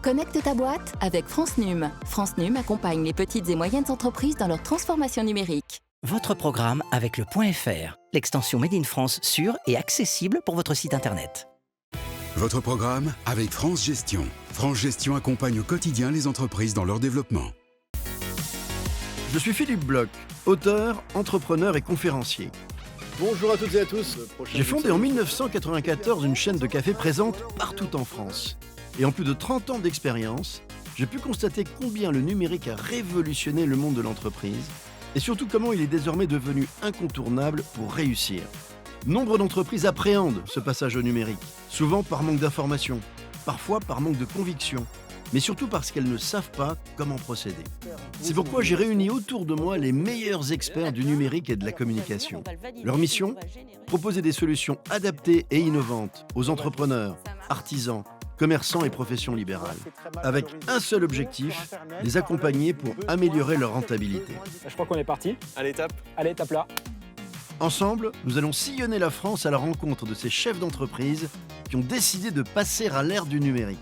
Connecte ta boîte avec France Num. France Num accompagne les petites et moyennes entreprises dans leur transformation numérique. Votre programme avec le .fr, l'extension Made in France sûre et accessible pour votre site internet. Votre programme avec France Gestion. France Gestion accompagne au quotidien les entreprises dans leur développement. Je suis Philippe Bloch, auteur, entrepreneur et conférencier. Bonjour à toutes et à tous. J'ai fondé en 1994 une chaîne de café présente partout en France. Et en plus de 30 ans d'expérience, j'ai pu constater combien le numérique a révolutionné le monde de l'entreprise et surtout comment il est désormais devenu incontournable pour réussir. Nombre d'entreprises appréhendent ce passage au numérique, souvent par manque d'information, parfois par manque de conviction, mais surtout parce qu'elles ne savent pas comment procéder. C'est pourquoi j'ai réuni autour de moi les meilleurs experts du numérique et de la communication. Leur mission ? Proposer des solutions adaptées et innovantes aux entrepreneurs, artisans, commerçants et professions libérales, avec un seul objectif, les accompagner pour améliorer leur rentabilité. Je crois qu'on est parti. Allez, tape. Allez, tape là. Ensemble, nous allons sillonner la France à la rencontre de ces chefs d'entreprise qui ont décidé de passer à l'ère du numérique.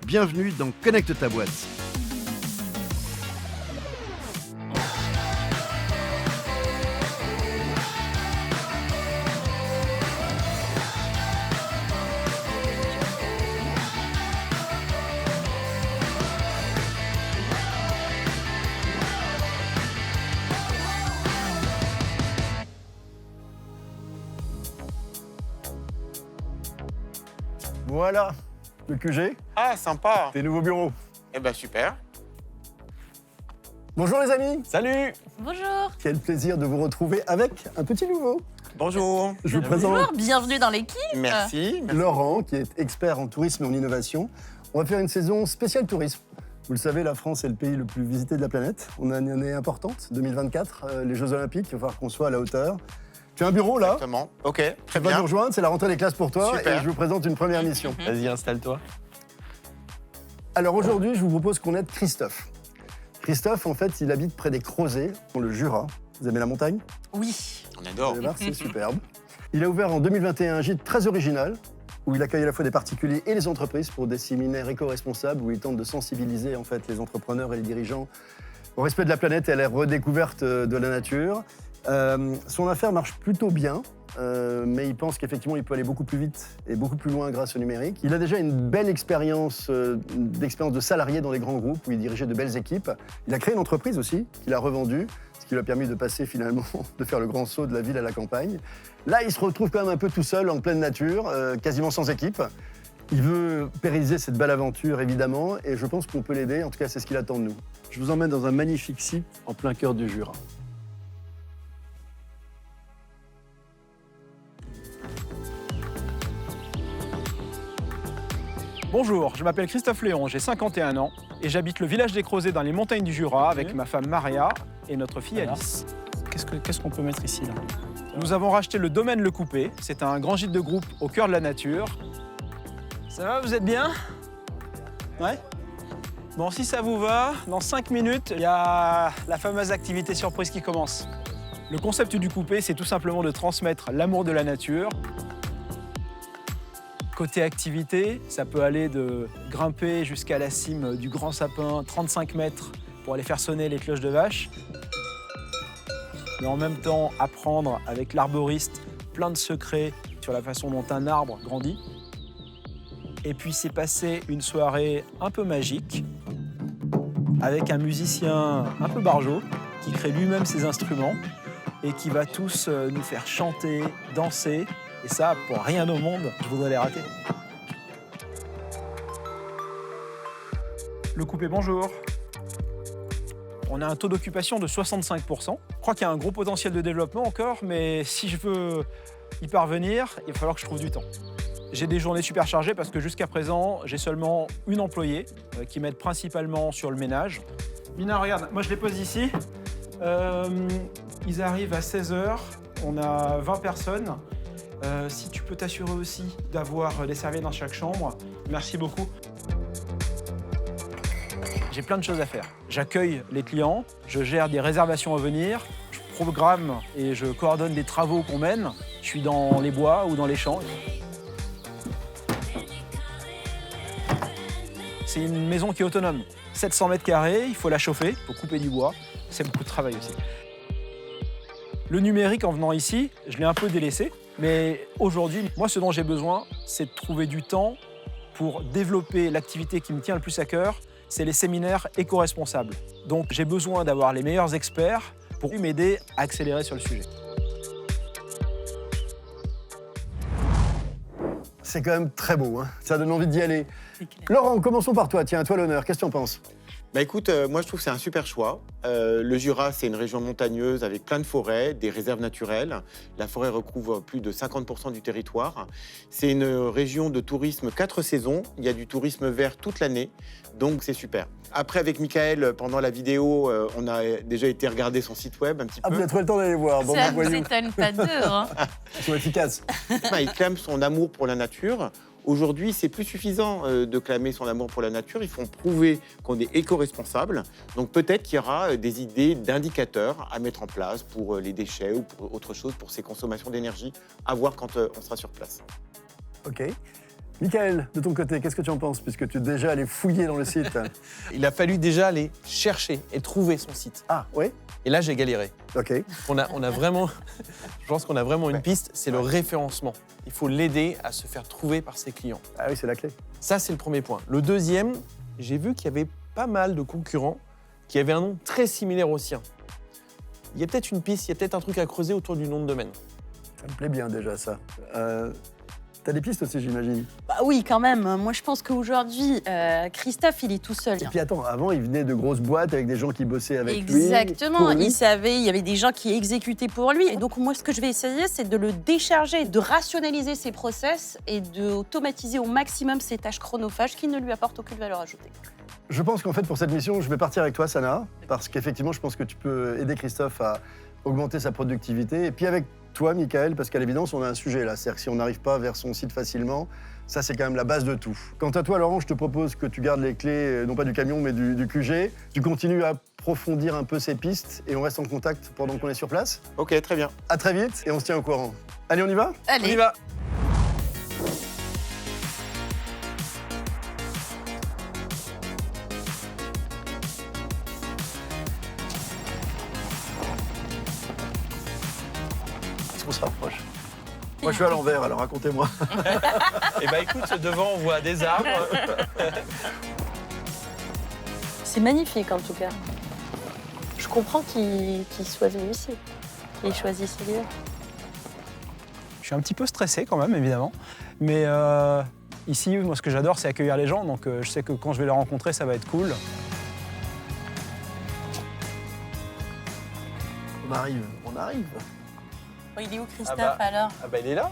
Bienvenue dans Connecte ta boîte. Voilà, le QG, Ah, sympa. tes nouveaux bureaux. Eh ben, super. Bonjour les amis. Salut. Bonjour. Quel plaisir de vous retrouver avec un petit nouveau. Bonjour. Je vous présente Bonjour, bienvenue dans l'équipe. Merci. Laurent, qui est expert en tourisme et en innovation. On va faire une saison spéciale tourisme. Vous le savez, la France est le pays le plus visité de la planète. On a une année importante, 2024, les Jeux Olympiques, il va falloir qu'on soit à la hauteur. Tu as un bureau là, Exactement. Ok, très tu vas bien. nous rejoindre, c'est la rentrée des classes pour toi Super. et je vous présente une première mission. Vas-y, installe-toi. Alors aujourd'hui, je vous propose qu'on aide Christophe. Christophe, en fait, il habite près des Crozets, dans le Jura. Vous aimez la montagne? Oui. On Vous adore. allez voir, c'est superbe. Il a ouvert en 2021 un gîte très original où il accueille à la fois des particuliers et les entreprises pour des séminaires éco-responsables où il tente de sensibiliser en fait les entrepreneurs et les dirigeants au respect de la planète et à la redécouverte de la nature. Son affaire marche plutôt bien, mais il pense qu'effectivement il peut aller beaucoup plus vite et beaucoup plus loin grâce au numérique. Il a déjà une belle expérience de salarié dans les grands groupes où il dirigeait de belles équipes. Il a créé une entreprise aussi qu'il a revendue, ce qui lui a permis de passer finalement, de faire le grand saut de la ville à la campagne. Là, il se retrouve quand même un peu tout seul en pleine nature, quasiment sans équipe. Il veut pérenniser cette belle aventure, évidemment, et je pense qu'on peut l'aider. En tout cas, c'est ce qu'il attend de nous. Je vous emmène dans un magnifique site en plein cœur du Jura. Bonjour, je m'appelle Christophe Léon, j'ai 51 ans et j'habite le village des Crozets dans les montagnes du Jura avec ma femme Maria et notre fille Alice. Qu'est-ce qu'on peut mettre ici là? Nous avons racheté le domaine Le Coupé, c'est un grand gîte de groupe au cœur de la nature. Ça va, vous êtes bien? Ouais? Bon, si ça vous va, dans 5 minutes, il y a la fameuse activité surprise qui commence. Le concept du coupé, c'est tout simplement de transmettre l'amour de la nature. Côté activité, ça peut aller de grimper jusqu'à la cime du grand sapin, 35 mètres, pour aller faire sonner les cloches de vache. Mais en même temps, apprendre avec l'arboriste plein de secrets sur la façon dont un arbre grandit. Et puis c'est passer une soirée un peu magique avec un musicien un peu barjot qui crée lui-même ses instruments et qui va tous nous faire chanter, danser. Et ça, pour rien au monde, je voudrais les rater. Le Coupé, bonjour. On a un taux d'occupation de 65%. Je crois qu'il y a un gros potentiel de développement encore, mais si je veux y parvenir, il va falloir que je trouve du temps. J'ai des journées super chargées parce que jusqu'à présent, j'ai seulement une employée qui m'aide principalement sur le ménage. Mina, regarde, moi je les pose ici. Ils arrivent à 16h, on a 20 personnes. Si tu peux t'assurer aussi d'avoir des serviettes dans chaque chambre, merci beaucoup. J'ai plein de choses à faire. J'accueille les clients, je gère des réservations à venir, je programme et je coordonne des travaux qu'on mène. Je suis dans les bois ou dans les champs. C'est une maison qui est autonome. 700 mètres carrés, il faut la chauffer, il faut couper du bois. C'est beaucoup de travail aussi. Le numérique, en venant ici, je l'ai un peu délaissé. Mais aujourd'hui, moi, ce dont j'ai besoin, c'est de trouver du temps pour développer l'activité qui me tient le plus à cœur, c'est les séminaires éco-responsables. Donc j'ai besoin d'avoir les meilleurs experts pour m'aider à accélérer sur le sujet. C'est quand même très beau, hein. Ça donne envie d'y aller. Laurent, commençons par toi. Tiens, à toi l'honneur. Qu'est-ce que tu en penses? Bah écoute, moi je trouve que c'est un super choix. Le Jura, c'est une région montagneuse avec plein de forêts, des réserves naturelles. La forêt recouvre plus de 50% du territoire. C'est une région de tourisme 4 saisons. Il y a du tourisme vert toute l'année, donc c'est super. Après, avec Michael, pendant la vidéo, on a déjà été regarder son site web un petit Ah, peu. vous avez trouvé le temps d'aller voir. Bon, Ça bah, ne voyons. s'étonne pas d'eux. Hein. Ils sont efficaces. Il clame son amour pour la nature. Aujourd'hui, c'est plus suffisant de clamer son amour pour la nature. Il faut prouver qu'on est éco-responsable. Donc peut-être qu'il y aura des idées d'indicateurs à mettre en place pour les déchets ou pour autre chose, pour ses consommations d'énergie, à voir quand on sera sur place. OK. Michael, de ton côté, qu'est-ce que tu en penses, puisque tu es déjà allé fouiller dans le site? Il a fallu déjà aller chercher et trouver son site. Ah, oui? Et là, j'ai galéré. OK. On a vraiment, je pense qu'on a vraiment une piste, c'est le référencement. Il faut l'aider à se faire trouver par ses clients. Ah oui, c'est la clé. Ça, c'est le premier point. Le deuxième, j'ai vu qu'il y avait pas mal de concurrents qui avaient un nom très similaire au sien. Il y a peut-être une piste, il y a peut-être un truc à creuser autour du nom de domaine. Ça me plaît bien déjà, ça. T'as des pistes aussi, j'imagine. Bah oui, quand même. Moi, je pense qu'aujourd'hui, Christophe, il est tout seul. Et puis attends, avant, il venait de grosses boîtes avec des gens qui bossaient avec lui. Exactement. pour lui. Il savait, il y avait des gens qui exécutaient pour lui. Et donc, moi, ce que je vais essayer, c'est de le décharger, de rationaliser ses process et d'automatiser au maximum ses tâches chronophages qui ne lui apportent aucune valeur ajoutée. Je pense qu'en fait, pour cette mission, je vais partir avec toi, Sana, parce qu'effectivement, je pense que tu peux aider Christophe à augmenter sa productivité. Et puis avec toi, Michael, parce qu'à l'évidence, on a un sujet là. C'est-à-dire que si on n'arrive pas vers son site facilement, ça, c'est quand même la base de tout. Quant à toi, Laurent, je te propose que tu gardes les clés, non pas du camion, mais du QG. Tu continues à approfondir un peu ces pistes et on reste en contact pendant qu'on est sur place. Ok, très bien. À très vite et on se tient au courant. Allez, on y va? Allez. On y va. Est-ce qu'on se rapproche? Moi, je suis à l'envers, alors racontez-moi. Eh ben écoute, devant, on voit des arbres. C'est magnifique en tout cas. Je comprends qu'il soit venu ici, qu'il choisisse ce lieu. Je suis un petit peu stressé quand même, évidemment. Mais ici, moi, ce que j'adore, c'est accueillir les gens. Donc je sais que quand je vais les rencontrer, ça va être cool. On arrive, on arrive. Oh, il est où, Christophe, Ah bah. alors? Ah bah il est là.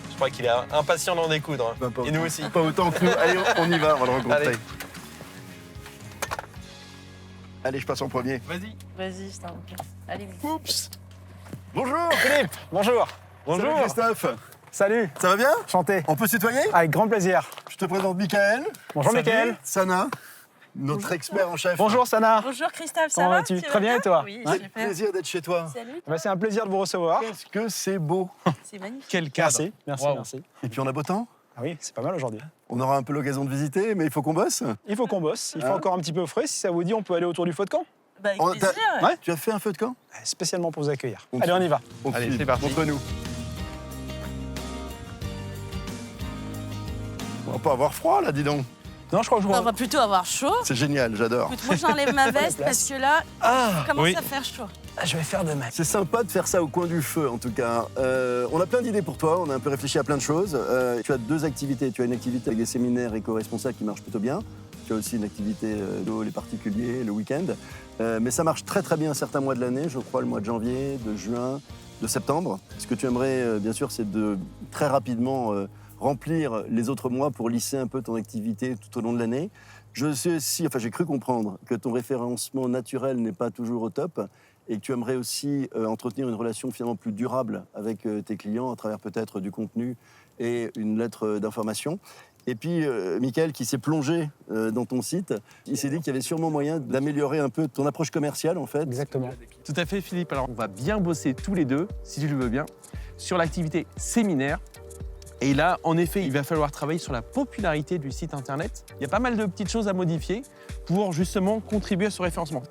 Je crois qu'il est impatient d'en découdre. Bah, pas Et nous autant- aussi. Pas autant que nous. Allez, on y va, on va le rencontrer. Allez. Allez, je passe en premier. Vas-y. Vas-y, je t'en prie. Allez, vite. Oups. Bonjour. Philippe, bonjour. Salut Christophe. Salut, Ça va bien? chanté. On peut se tutoyer? Avec grand plaisir. Je te présente Michael. Bonjour, Salut. Michael. Sana, notre expert en chef. Bonjour, Sana. Bonjour, Christophe, ça Comment va? vas-tu? vas Très bien, et toi? Oui, Ouais, super. plaisir d'être chez toi. Salut, Bah, c'est un plaisir de vous recevoir. Qu'est-ce que c'est beau. c'est magnifique. Quel cadre. Merci, merci, Wow. merci. Et puis on a beau temps. Ah oui, c'est pas mal aujourd'hui. On aura un peu l'occasion de visiter, mais il faut qu'on bosse. Il faut qu'on bosse, il faut Hein encore un petit peu frais. Si ça vous dit, on peut aller autour du feu de camp. Bah, avec On- plaisir. Ouais. Tu as fait un feu de camp? Spécialement pour vous accueillir. On Allez, on y va. On Allez, suit. c'est parti. Montre-nous. On va pas avoir froid là, dis donc. Non, je crois que je On vois. va plutôt avoir chaud. C'est génial, j'adore. Écoute, moi, j'enlève ma veste parce que là, il commence oui. à faire chaud. Ah, je vais faire de même. C'est sympa de faire ça au coin du feu, en tout cas. On a plein d'idées pour toi, on a un peu réfléchi à plein de choses. Tu as deux activités. Tu as une activité avec des séminaires éco-responsables qui marchent plutôt bien. Tu as aussi une activité de les particuliers, le week-end. Mais ça marche très très bien certains mois de l'année, je crois le mois de janvier, de juin, de septembre. Ce que tu aimerais, bien sûr, c'est de très rapidement remplir les autres mois pour lisser un peu ton activité tout au long de l'année. Je sais aussi, enfin j'ai cru comprendre que ton référencement naturel n'est pas toujours au top et que tu aimerais aussi entretenir une relation finalement plus durable avec tes clients à travers peut-être du contenu et une lettre d'information. Et puis, Michael, qui s'est plongé dans ton site, il s'est dit qu'il y avait sûrement moyen d'améliorer un peu ton approche commerciale, en fait. Exactement. Tout à fait, Philippe. Alors, on va bien bosser tous les deux, si tu le veux bien, sur l'activité séminaire Et là, en effet, il va falloir travailler sur la popularité du site internet. Il y a pas mal de petites choses à modifier pour justement contribuer à ce référencement.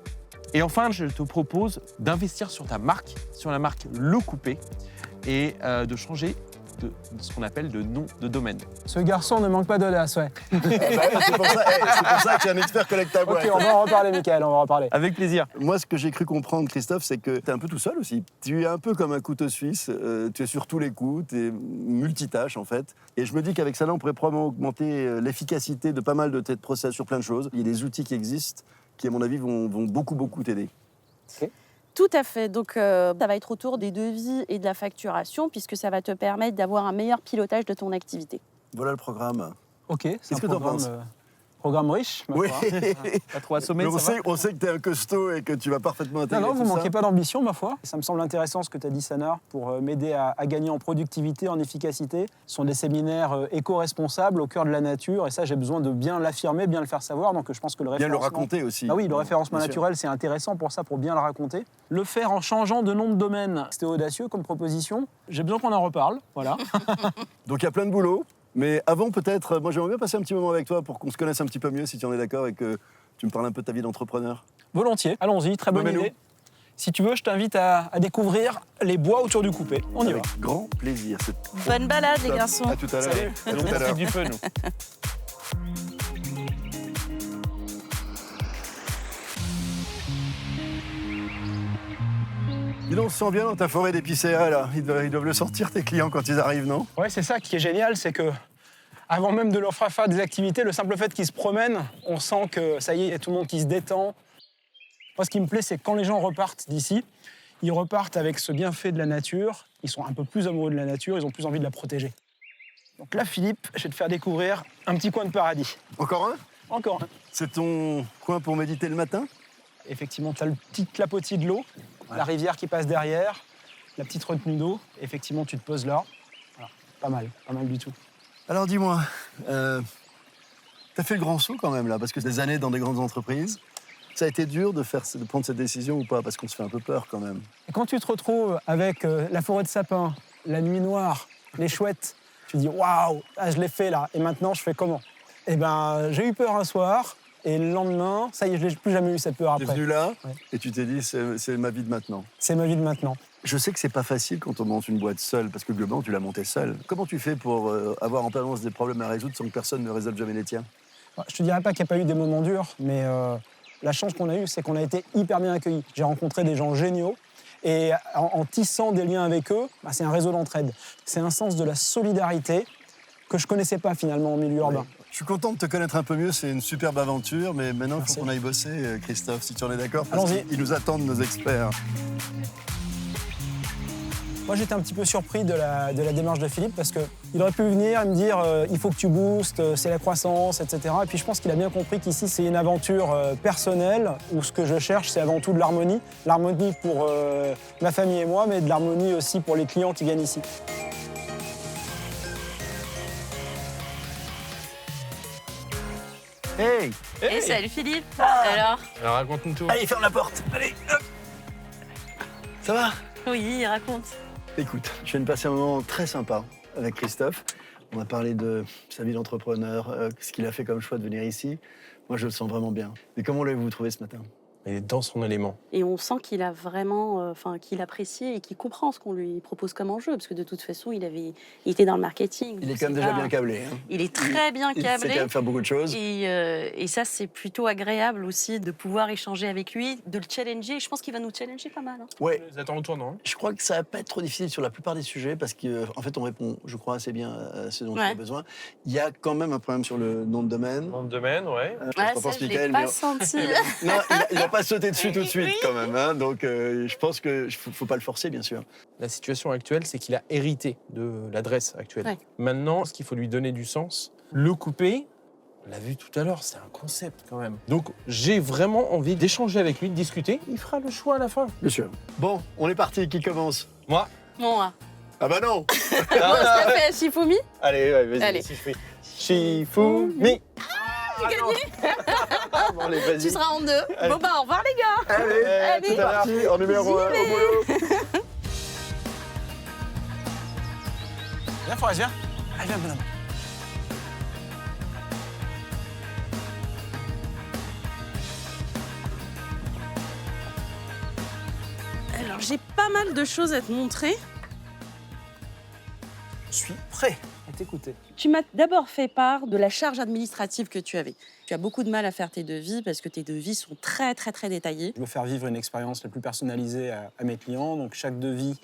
Et enfin, je te propose d'investir sur ta marque, sur la marque Le Coupé, et de changer de ce qu'on appelle de nom de domaine. Ce garçon ne manque pas d'audace, ouais. C'est pour ça que tu es un expert collecte à boîte. Ok, on va en reparler, Mickaël, on va en reparler. Avec plaisir. Moi, ce que j'ai cru comprendre, Christophe, c'est que tu es un peu tout seul aussi. Tu es un peu comme un couteau suisse, tu es sur tous les coups, tu es multitâche en fait. Et je me dis qu'avec ça, là, on pourrait probablement augmenter l'efficacité de pas mal de tes process sur plein de choses. Il y a des outils qui existent qui, à mon avis, vont beaucoup t'aider. Tout à fait. Donc, ça va être autour des devis et de la facturation, puisque ça va te permettre d'avoir un meilleur pilotage de ton activité. Voilà le programme. Ok, c'est Qu'est-ce que t'en penses ? Programme riche, ma Oui. foi. Pas trop assommé, Mais ça va on sait que tu es un costaud et que tu vas parfaitement intégrer Non, vous tout ça. manquez pas d'ambition, ma foi. Ça me semble intéressant ce que tu as dit, Sanar, pour m'aider à gagner en productivité, en efficacité. Ce sont des séminaires éco-responsables au cœur de la nature, et ça, j'ai besoin de bien l'affirmer, bien le faire savoir. Donc, je pense que le Bien référencement... le raconter aussi. Ah oui, le référencement Bien sûr. naturel, c'est intéressant pour ça, pour bien le raconter. Le faire en changeant de nom de domaine, c'était audacieux comme proposition. J'ai besoin qu'on en reparle, voilà. Donc il y a plein de boulot. Mais avant, peut-être, moi j'aimerais bien passer un petit moment avec toi pour qu'on se connaisse un petit peu mieux, si tu en es d'accord, et que tu me parles un peu de ta vie d'entrepreneur. Volontiers, allons-y, très bonne Emmène-nous. idée. Si tu veux, je t'invite à découvrir les bois autour du coupé. On y va. Avec grand plaisir. Bonne balade, les garçons. À tout à l'heure. Salut. À tout On à l'heure. profite du feu, nous. Dis donc, on se sent bien dans ta forêt d'épicéas, là. Ils doivent le sortir, tes clients, quand ils arrivent, non? Ouais, c'est ça qui est génial, c'est que avant même de leur faire des activités, le simple fait qu'ils se promènent, on sent que ça y est, il y a tout le monde qui se détend. Moi, ce qui me plaît, c'est que quand les gens repartent d'ici, ils repartent avec ce bienfait de la nature, ils sont un peu plus amoureux de la nature, ils ont plus envie de la protéger. Donc là, Philippe, je vais te faire découvrir un petit coin de paradis. Encore un? Encore un. C'est ton coin pour méditer le matin? Effectivement, tu as le petit clapotis de l'eau, la rivière qui passe derrière, la petite retenue d'eau. Effectivement, tu te poses là. Voilà. Pas mal du tout. Alors dis-moi, t'as fait le grand saut quand même, là, parce que des années dans des grandes entreprises, ça a été dur de prendre cette décision ou pas? Parce qu'on se fait un peu peur quand même. Et quand tu te retrouves avec la forêt de sapins, la nuit noire, les chouettes, tu dis waouh, je l'ai fait là, et maintenant je fais comment? Eh ben, j'ai eu peur un soir, et le lendemain, ça y est, je n'ai plus jamais eu cette peur T'es après. venu là, Ouais. et tu t'es dit, c'est ma vie de maintenant. C'est ma vie de maintenant. Je sais que c'est pas facile quand on monte une boîte seule, parce que globalement, tu l'as montée seule. Comment tu fais pour avoir en permanence des problèmes à résoudre sans que personne ne résolve jamais les tiens? Je te dirais pas qu'il n'y a pas eu des moments durs, mais la chance qu'on a eue, c'est qu'on a été hyper bien accueillis. J'ai rencontré des gens géniaux, et en tissant des liens avec eux, bah, c'est un réseau d'entraide. C'est un sens de la solidarité que je connaissais pas finalement en milieu urbain. Je suis content de te connaître un peu mieux, c'est une superbe aventure, mais maintenant, il Merci. faut qu'on aille bosser, Christophe, si tu en es d'accord, parce Allons-y. qu'ils nous attendent, nos experts. Moi, j'étais un petit peu surpris de la démarche de Philippe parce qu'il aurait pu venir et me dire il faut que tu boostes, c'est la croissance, etc. Et puis je pense qu'il a bien compris qu'ici, c'est une aventure personnelle où ce que je cherche, c'est avant tout de l'harmonie. L'harmonie pour ma famille et moi, mais de l'harmonie aussi pour les clients qui viennent ici. Hey! Et salut Philippe. Alors? Alors raconte-nous tout. Allez, ferme la porte! Allez! Hop. Ça va? Oui, raconte. Écoute, je viens de passer un moment très sympa avec Christophe. On a parlé de sa vie d'entrepreneur, ce qu'il a fait comme choix de venir ici. Moi, je le sens vraiment bien. Mais comment l'avez-vous trouvé ce matin? Il est dans son élément. Et on sent qu'il a vraiment, qu'il apprécie et qu'il comprend ce qu'on lui propose comme enjeu, parce que de toute façon, il était dans le marketing. Il est quand même déjà bien câblé. Hein. Il est très bien Il sait quand câblé. même faire beaucoup de choses. Et ça, c'est plutôt agréable aussi de pouvoir échanger avec lui, de le challenger. Je pense qu'il va nous challenger pas mal. Hein. Ouais. Nous attendons au tournant. Je crois que ça va pas être trop difficile sur la plupart des sujets parce qu'en fait, on répond, je crois, assez bien à ce dont tu as besoin. Il y a quand même un problème sur le nom de domaine. Nom de domaine, ouais. Je l'ai pas senti. Non, il n'a pas sauté dessus tout de suite quand même. Hein, donc, je pense qu'il ne faut pas le forcer, bien sûr. La situation actuelle, c'est qu'il a hérité de l'adresse actuelle. Ouais. Maintenant, ce qu'il faut lui donner du sens, le couper, on l'a vu tout à l'heure, c'est un concept quand même. Donc, j'ai vraiment envie d'échanger avec lui, de discuter. Il fera le choix à la fin. Bien sûr. Bon, on est parti. Qui commence? Moi. Bon, Ah bah non. bon, on se la fait à Shifumi. Allez, ouais, vas-y. Allez. Si je fais Shifumi. J'ai gagné. Bon, allez, vas-y. Tu seras en deux. Allez. Bon, bah, au revoir, les gars. Allez, Allez. c'est parti. En numéro 1, au boulot. Viens, Forest, viens. Allez, viens, bonhomme. Alors, j'ai pas mal de choses à te montrer. Je suis prêt à t'écouter. Tu m'as d'abord fait part de la charge administrative que tu avais. Tu as beaucoup de mal à faire tes devis parce que tes devis sont très, très, très détaillés. Je veux faire vivre une expérience la plus personnalisée à mes clients. Donc, chaque devis,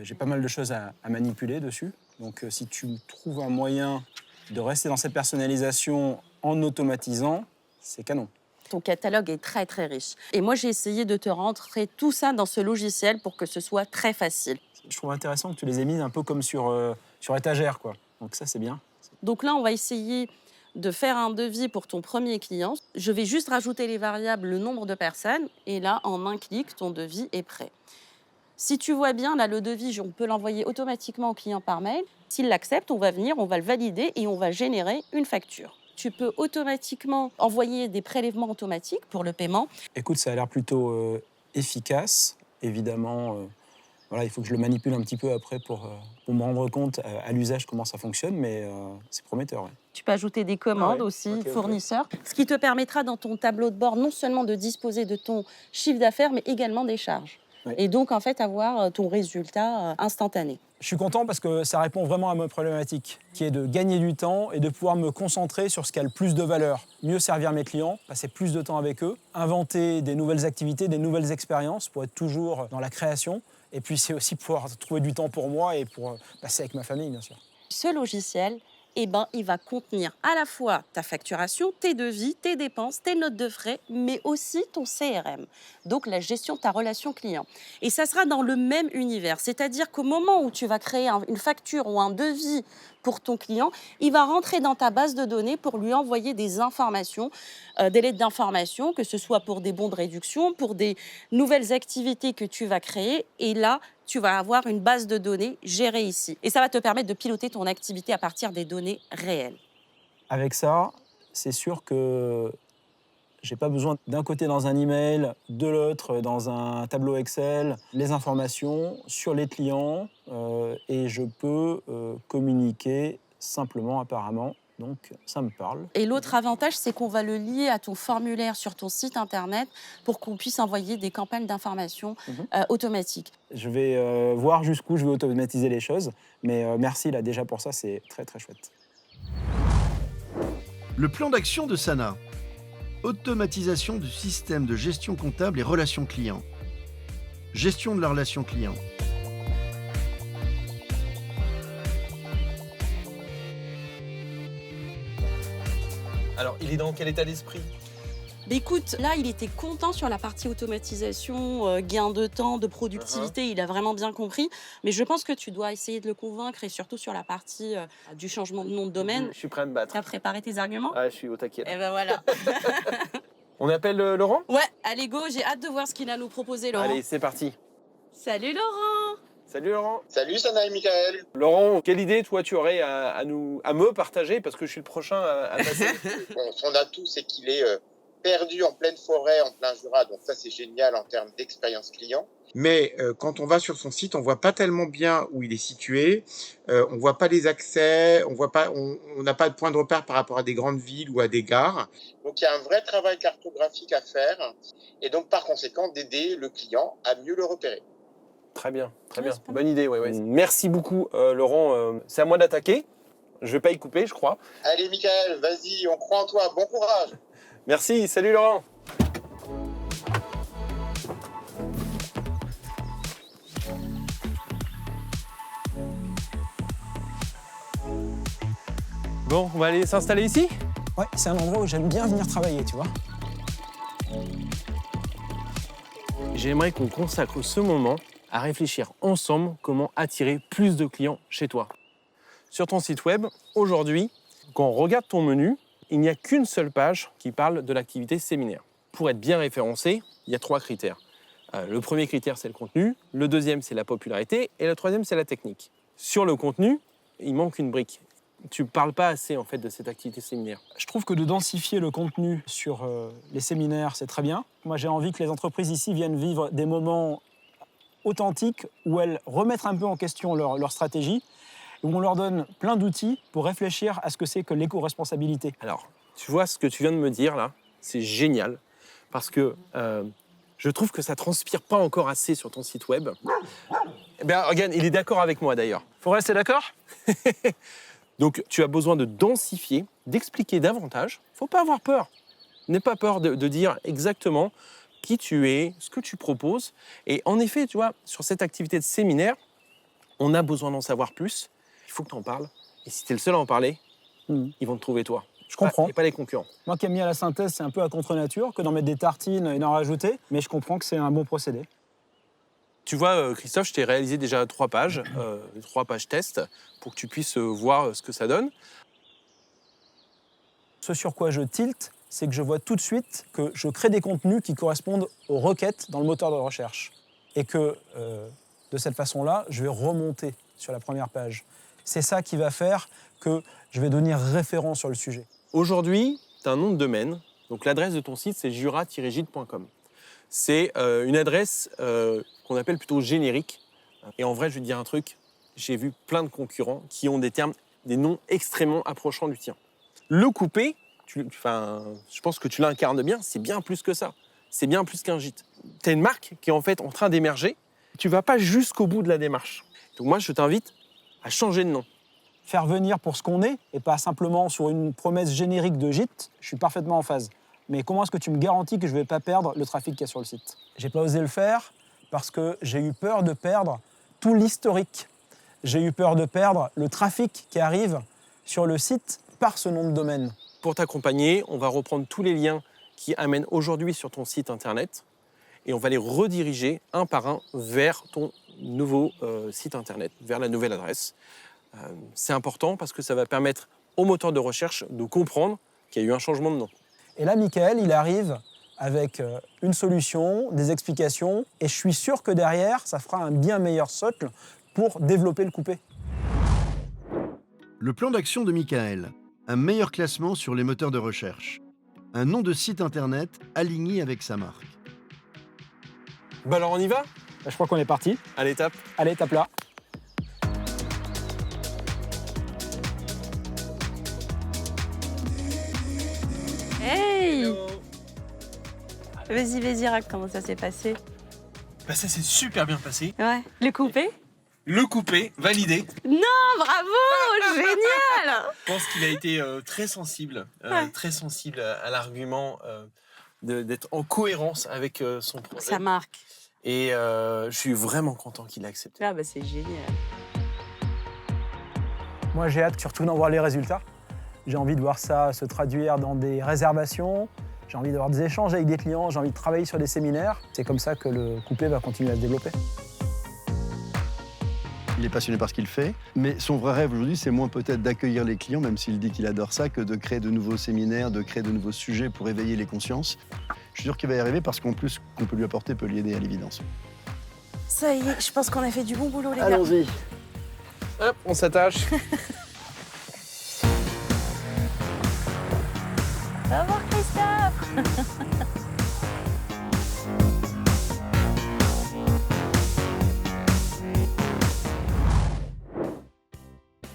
j'ai pas mal de choses à manipuler dessus. Donc, si tu trouves un moyen de rester dans cette personnalisation en automatisant, c'est canon. Ton catalogue est très, très riche. Et moi, j'ai essayé de te rentrer tout ça dans ce logiciel pour que ce soit très facile. Je trouve intéressant que tu les aies mis un peu comme sur étagère, quoi. Donc ça, c'est bien. Donc là, on va essayer de faire un devis pour ton premier client. Je vais juste rajouter les variables, le nombre de personnes. Et là, en un clic, ton devis est prêt. Si tu vois bien, là, le devis, on peut l'envoyer automatiquement au client par mail. S'il l'accepte, on va venir, on va le valider et on va générer une facture. Tu peux automatiquement envoyer des prélèvements automatiques pour le paiement. Écoute, ça a l'air plutôt efficace. Évidemment, voilà, il faut que je le manipule un petit peu après pour me rendre compte à l'usage comment ça fonctionne, mais c'est prometteur. Ouais. Tu peux ajouter des commandes Ah ouais, aussi, ok. fournisseurs, ce qui te permettra dans ton tableau de bord non seulement de disposer de ton chiffre d'affaires, mais également des charges. Ouais. Et donc, en fait, avoir ton résultat instantané. Je suis content parce que ça répond vraiment à ma problématique, qui est de gagner du temps et de pouvoir me concentrer sur ce qui a le plus de valeur. Mieux servir mes clients, passer plus de temps avec eux, inventer des nouvelles activités, des nouvelles expériences pour être toujours dans la création. Et puis c'est aussi pouvoir trouver du temps pour moi et pour passer avec ma famille, bien sûr. Ce logiciel, eh ben, il va contenir à la fois ta facturation, tes devis, tes dépenses, tes notes de frais, mais aussi ton CRM, donc la gestion de ta relation client. Et ça sera dans le même univers, c'est-à-dire qu'au moment où tu vas créer une facture ou un devis pour ton client, il va rentrer dans ta base de données pour lui envoyer des informations, des lettres d'information, que ce soit pour des bons de réduction, pour des nouvelles activités que tu vas créer. Et là, tu vas avoir une base de données gérée ici. Et ça va te permettre de piloter ton activité à partir des données réelles. Avec ça, c'est sûr que j'ai pas besoin d'un côté dans un email, de l'autre dans un tableau Excel, les informations sur les clients et je peux communiquer simplement apparemment. Donc ça me parle. Et l'autre avantage, c'est qu'on va le lier à ton formulaire sur ton site internet pour qu'on puisse envoyer des campagnes d'information automatiques. Je vais voir jusqu'où je vais automatiser les choses, mais merci là déjà pour ça, c'est très très chouette. Le plan d'action de Sana. Automatisation du système de gestion comptable et relations clients. Gestion de la relation client. Alors, il est dans quel état d'esprit? Mais écoute, là, il était content sur la partie automatisation, gain de temps, de productivité. Il a vraiment bien compris. Mais je pense que tu dois essayer de le convaincre et surtout sur la partie du changement de nom de domaine. Je suis prêt à me battre. Tu as préparé tes arguments? Ah, je suis au taquet. Et ben voilà. On appelle Laurent? Ouais, allez go, j'ai hâte de voir ce qu'il a à nous proposer, Laurent. Allez, c'est parti. Salut Laurent. Salut Laurent. Salut Sana et Michael. Laurent, quelle idée toi tu aurais à me partager parce que je suis le prochain à passer? Bon, son atout, c'est qu'il est perdu en pleine forêt, en plein Jura, donc ça c'est génial en termes d'expérience client. Mais quand on va sur son site, on voit pas tellement bien où il est situé, on voit pas les accès, on n'a pas de point de repère par rapport à des grandes villes ou à des gares. Donc il y a un vrai travail cartographique à faire et donc par conséquent d'aider le client à mieux le repérer. Très bien, très Ouais, bien. c'est pas Bonne idée, ouais. Merci beaucoup Laurent. C'est à moi d'attaquer. Je vais pas y couper, je crois. Allez Michael, vas-y, on croit en toi, bon courage. Merci, salut Laurent. Bon, on va aller s'installer ici? Ouais, c'est un endroit où j'aime bien venir travailler, tu vois. J'aimerais qu'on consacre ce moment à réfléchir ensemble comment attirer plus de clients chez toi. Sur ton site web, aujourd'hui, quand on regarde ton menu, il n'y a qu'une seule page qui parle de l'activité séminaire. Pour être bien référencé, il y a 3 critères. Le premier critère, c'est le contenu. Le deuxième, c'est la popularité. Et le troisième, c'est la technique. Sur le contenu, il manque une brique. Tu ne parles pas assez en fait, de cette activité séminaire. Je trouve que de densifier le contenu sur les séminaires, c'est très bien. Moi, j'ai envie que les entreprises ici viennent vivre des moments authentiques où elles remettent un peu en question leur stratégie où on leur donne plein d'outils pour réfléchir à ce que c'est que l'éco-responsabilité. Alors, tu vois ce que tu viens de me dire là, c'est génial, parce que je trouve que ça transpire pas encore assez sur ton site web. Eh bien, regarde, il est d'accord avec moi d'ailleurs. Forest, c'est d'accord? Donc, tu as besoin de densifier, d'expliquer davantage. Faut pas avoir peur. N'aie pas peur de dire exactement qui tu es, ce que tu proposes. Et en effet, tu vois, sur cette activité de séminaire, on a besoin d'en savoir plus. Il faut que tu en parles. Et si tu es le seul à en parler, ils vont te trouver toi. Je comprends. Et pas les concurrents. Moi qui aime bien la synthèse, c'est un peu à contre-nature que d'en mettre des tartines et d'en rajouter, mais je comprends que c'est un bon procédé. Tu vois, Christophe, je t'ai réalisé déjà 3 pages test, pour que tu puisses voir ce que ça donne. Ce sur quoi je tilte, c'est que je vois tout de suite que je crée des contenus qui correspondent aux requêtes dans le moteur de recherche. Et que, de cette façon-là, je vais remonter sur la première page. C'est ça qui va faire que je vais devenir référent sur le sujet. Aujourd'hui, tu as un nom de domaine. Donc l'adresse de ton site, c'est jura-gide.com. C'est une adresse qu'on appelle plutôt générique. Et en vrai, je vais te dire un truc, j'ai vu plein de concurrents qui ont des noms extrêmement approchants du tien. Le coupé, je pense que tu l'incarnes bien, c'est bien plus que ça. C'est bien plus qu'un gîte. Tu as une marque qui est en fait en train d'émerger. Tu ne vas pas jusqu'au bout de la démarche. Donc moi, je t'invite à changer de nom. Faire venir pour ce qu'on est et pas simplement sur une promesse générique de gîte, je suis parfaitement en phase. Mais comment est-ce que tu me garantis que je ne vais pas perdre le trafic qu'il y a sur le site? J'ai pas osé le faire parce que j'ai eu peur de perdre tout l'historique. J'ai eu peur de perdre le trafic qui arrive sur le site par ce nom de domaine. Pour t'accompagner, on va reprendre tous les liens qui amènent aujourd'hui sur ton site internet et on va les rediriger un par un vers ton nouveau site internet, vers la nouvelle adresse. C'est important parce que ça va permettre au moteur de recherche de comprendre qu'il y a eu un changement de nom. Et là, Michael, il arrive avec une solution, des explications, et je suis sûr que derrière, ça fera un bien meilleur socle pour développer le coupé. Le plan d'action de Michael. Un meilleur classement sur les moteurs de recherche. Un nom de site internet aligné avec sa marque. Bah alors on y va? Je crois qu'on est parti. Allez, tape. Allez, tape là. Hey! Vas-y, raconte comment ça s'est passé. Bah ça s'est super bien passé. Ouais. Le coupé? Le coupé, validé. Non, bravo! Génial! Je pense qu'il a été très sensible à l'argument d'être en cohérence avec son projet. Sa marque. Et je suis vraiment content qu'il ait accepté. Ah bah c'est génial. Moi, j'ai hâte surtout d'en voir les résultats. J'ai envie de voir ça se traduire dans des réservations. J'ai envie d'avoir des échanges avec des clients. J'ai envie de travailler sur des séminaires. C'est comme ça que le coupé va continuer à se développer. Il est passionné par ce qu'il fait, mais son vrai rêve aujourd'hui, c'est moins peut-être d'accueillir les clients, même s'il dit qu'il adore ça, que de créer de nouveaux séminaires, de créer de nouveaux sujets pour éveiller les consciences. Je suis sûr qu'il va y arriver parce qu'en plus, qu'on peut lui apporter peut l'aider à l'évidence. Ça y est, je pense qu'on a fait du bon boulot, les gars. Allons-y. Hop, on s'attache. Au revoir, Christophe.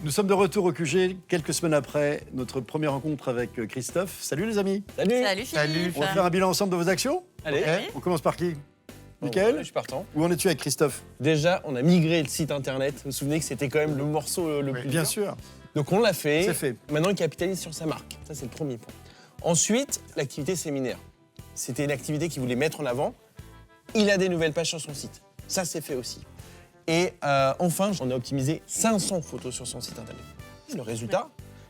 Nous sommes de retour au QG, quelques semaines après notre première rencontre avec Christophe. Salut les amis. Salut Philippe. On va faire un bilan ensemble de vos actions. Allez. Ok. On commence par qui? Bon, Michael, je suis partant. où en es-tu avec Christophe? Déjà, on a migré le site internet. Vous vous souvenez que c'était quand même le morceau le plus Bien dur. sûr. Donc on l'a fait. C'est fait. Maintenant, il capitalise sur sa marque. Ça, c'est le premier point. Ensuite, l'activité séminaire. C'était une activité qu'il voulait mettre en avant. Il a des nouvelles pages sur son site. Ça, c'est fait aussi. Et enfin, on a optimisé 500 photos sur son site internet. Le résultat,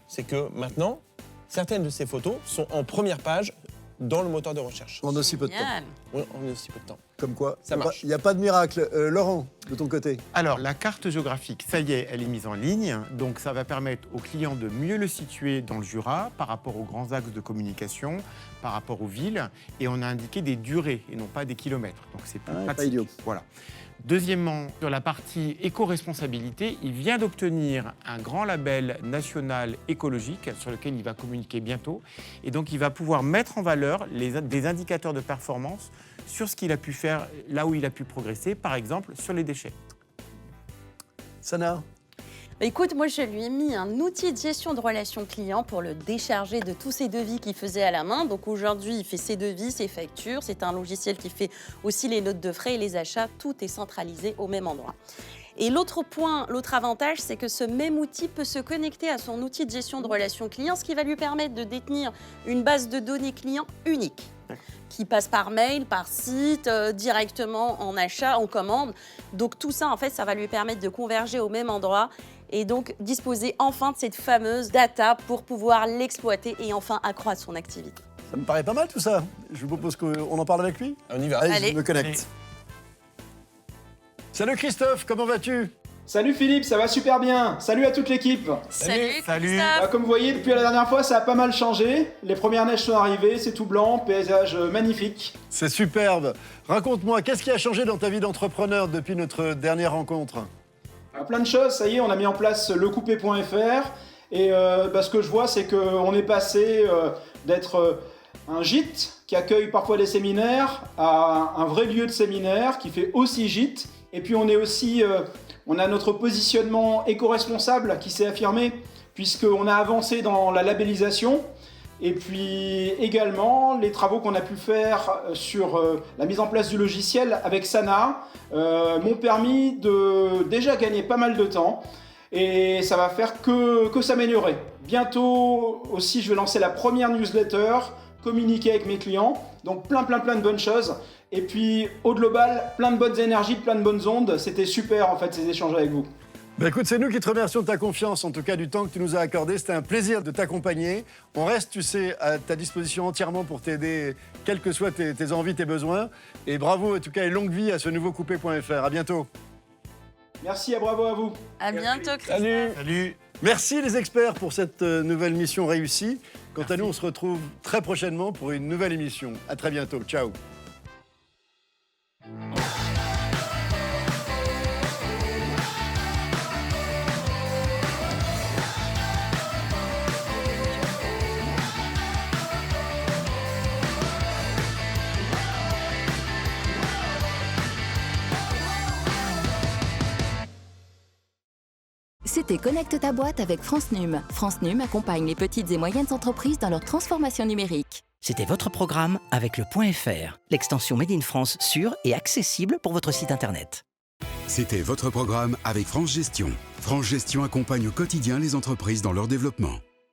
c'est que maintenant, certaines de ces photos sont en première page dans le moteur de recherche. En aussi peu de temps. Génial. Oui, en aussi peu de temps. Comme quoi, Ça marche. Il n'y a pas de miracle. Laurent, de ton côté. Alors, la carte géographique, ça y est, elle est mise en ligne. Donc, ça va permettre aux clients de mieux le situer dans le Jura par rapport aux grands axes de communication, par rapport aux villes. Et on a indiqué des durées et non pas des kilomètres. Donc, c'est plus Pas pratique. idiot. Voilà. Deuxièmement, sur la partie éco-responsabilité, il vient d'obtenir un grand label national écologique sur lequel il va communiquer bientôt. Et donc, il va pouvoir mettre en valeur des indicateurs de performance sur ce qu'il a pu faire là où il a pu progresser, par exemple sur les déchets. Sana. Écoute, moi, je lui ai mis un outil de gestion de relations clients pour le décharger de tous ses devis qu'il faisait à la main. Donc aujourd'hui, il fait ses devis, ses factures. C'est un logiciel qui fait aussi les notes de frais et les achats. Tout est centralisé au même endroit. Et l'autre avantage, c'est que ce même outil peut se connecter à son outil de gestion de relations clients, ce qui va lui permettre de détenir une base de données clients unique, qui passe par mail, par site, directement en achat, en commande. Donc tout ça, en fait, ça va lui permettre de converger au même endroit et donc disposer enfin de cette fameuse data pour pouvoir l'exploiter et enfin accroître son activité. Ça me paraît pas mal tout ça. Je vous propose qu'on en parle avec lui. On y va. Allez, je me connecte. Salut Christophe, comment vas-tu? Salut Philippe, ça va super bien. Salut à toute l'équipe. Salut. Comme vous voyez, depuis la dernière fois, ça a pas mal changé. Les premières neiges sont arrivées, c'est tout blanc, paysage magnifique. C'est superbe. Raconte-moi, qu'est-ce qui a changé dans ta vie d'entrepreneur depuis notre dernière rencontre? Plein de choses, ça y est, on a mis en place lecoupé.fr. Et ce que je vois, c'est qu'on est passé d'être un gîte qui accueille parfois des séminaires à un vrai lieu de séminaire qui fait aussi gîte. Et puis on est aussi... on a notre positionnement éco-responsable qui s'est affirmé puisqu'on a avancé dans la labellisation et puis également les travaux qu'on a pu faire sur la mise en place du logiciel avec Sana m'ont permis de déjà gagner pas mal de temps et ça va faire que s'améliorer. Bientôt aussi je vais lancer la première newsletter, communiquer avec mes clients, donc plein de bonnes choses. Et puis, au global, plein de bonnes énergies, plein de bonnes ondes. C'était super, en fait, ces échanges avec vous. Écoute, c'est nous qui te remercions de ta confiance, en tout cas du temps que tu nous as accordé. C'était un plaisir de t'accompagner. On reste, tu sais, à ta disposition entièrement pour t'aider, quelles que soient tes envies, tes besoins. Et bravo, en tout cas, et longue vie à ce nouveau coupé.fr. À bientôt. Merci et bravo à vous. À bientôt, Christophe. Salut. Merci les experts pour cette nouvelle mission réussie. Quant à nous, on se retrouve très prochainement pour une nouvelle émission. À très bientôt. Ciao. C'était Connecte ta boîte avec France Num. France Num accompagne les petites et moyennes entreprises dans leur transformation numérique. C'était votre programme avec le .fr, l'extension Made in France sûre et accessible pour votre site internet. C'était votre programme avec France Gestion. France Gestion accompagne au quotidien les entreprises dans leur développement.